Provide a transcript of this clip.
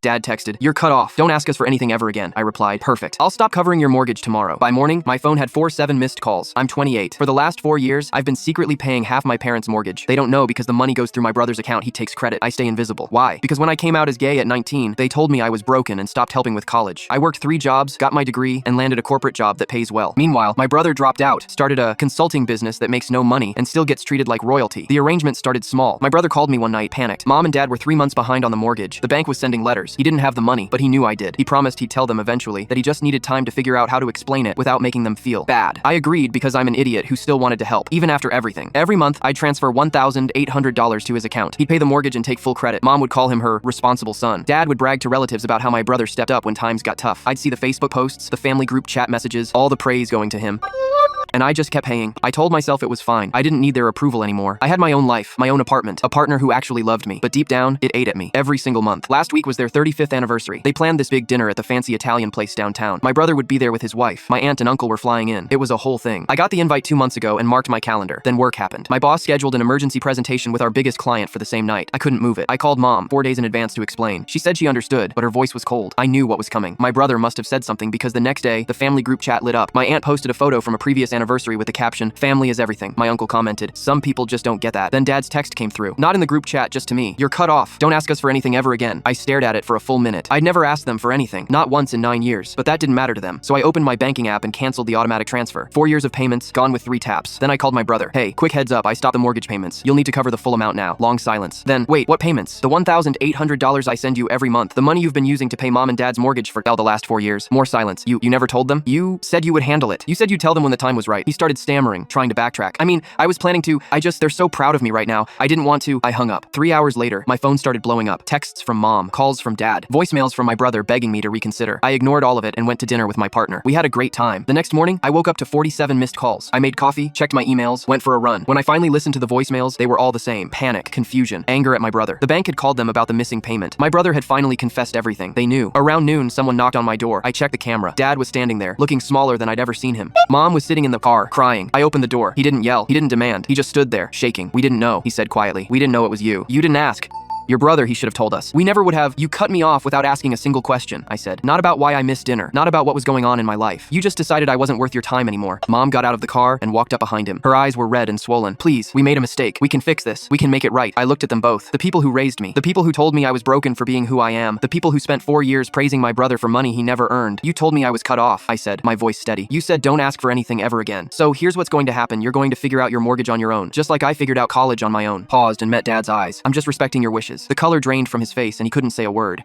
Dad texted, "You're cut off. Don't ask us for anything ever again." I replied, "Perfect. I'll stop covering your mortgage tomorrow." By morning, my phone had 47 missed calls. I'm 28. For the last 4 years, I've been secretly paying half my parents' mortgage. They don't know because the money goes through my brother's account. He takes credit. I stay invisible. Why? Because when I came out as gay at 19, they told me I was broken and stopped helping with college. I worked 3 jobs, got my degree, and landed a corporate job that pays well. Meanwhile, my brother dropped out, started a consulting business that makes no money, and still gets treated like royalty. The arrangement started small. My brother called me one night, panicked. Mom and Dad were 3 months behind on the mortgage. The bank was sending letters. He didn't have the money, but he knew I did. He promised he'd tell them eventually, that he just needed time to figure out how to explain it without making them feel bad. I agreed because I'm an idiot who still wanted to help, even after everything. Every month, I'd transfer $1,800 to his account. He'd pay the mortgage and take full credit. Mom would call him her responsible son. Dad would brag to relatives about how my brother stepped up when times got tough. I'd see the Facebook posts, the family group chat messages, all the praise going to him. And I just kept paying. I told myself it was fine. I didn't need their approval anymore. I had my own life, my own apartment, a partner who actually loved me. But deep down, it ate at me every single month. Last week was their 35th anniversary. They planned this big dinner at the fancy Italian place downtown. My brother would be there with his wife. My aunt and uncle were flying in. It was a whole thing. I got the invite 2 months ago and marked my calendar. Then work happened. My boss scheduled an emergency presentation with our biggest client for the same night. I couldn't move it. I called Mom 4 days in advance to explain. She said she understood, but her voice was cold. I knew what was coming. My brother must have said something because the next day, the family group chat lit up. My aunt posted a photo from a previous anniversary with the caption, "Family is everything." My uncle commented, "Some people just don't get that." Then Dad's text came through. Not in the group chat, just to me. "You're cut off. Don't ask us for anything ever again." I stared at it for a full minute. I'd never asked them for anything. Not once in 9 years. But that didn't matter to them. So I opened my banking app and canceled the automatic transfer. 4 years of payments, gone with 3 taps. Then I called my brother. "Hey, quick heads up, I stopped the mortgage payments. You'll need to cover the full amount now." Long silence. Then, "Wait, what payments?" "The $1,800 I send you every month. The money you've been using to pay Mom and Dad's mortgage for the last 4 years." More silence. You never told them?" "You said you would handle it. You said you'd tell them when the time was right." He started stammering, trying to backtrack. "I mean, I was planning to. They're so proud of me right now. I didn't want to." I hung up. 3 hours later, my phone started blowing up. Texts from Mom, calls from Dad, voicemails from my brother begging me to reconsider. I ignored all of it and went to dinner with my partner. We had a great time. The next morning, I woke up to 47 missed calls. I made coffee, checked my emails, went for a run. When I finally listened to the voicemails, they were all the same. Panic, confusion, anger at my brother. The bank had called them about the missing payment. My brother had finally confessed everything. They knew. Around noon, someone knocked on my door. I checked the camera. Dad was standing there, looking smaller than I'd ever seen him. Mom was sitting in the car, crying. I opened the door. He didn't yell. He didn't demand. He just stood there, shaking. "We didn't know," he said quietly. "We didn't know it was you. You didn't ask. Your brother, he should have told us. We never would have." "You cut me off without asking a single question," I said. "Not about why I missed dinner. Not about what was going on in my life. You just decided I wasn't worth your time anymore." Mom got out of the car and walked up behind him. Her eyes were red and swollen. "Please, we made a mistake. We can fix this. We can make it right." I looked at them both. The people who raised me. The people who told me I was broken for being who I am. The people who spent 4 years praising my brother for money he never earned. "You told me I was cut off," I said, my voice steady. "You said don't ask for anything ever again. So here's what's going to happen. You're going to figure out your mortgage on your own. Just like I figured out college on my own." Paused and met Dad's eyes. "I'm just respecting your wishes." The color drained from his face and he couldn't say a word.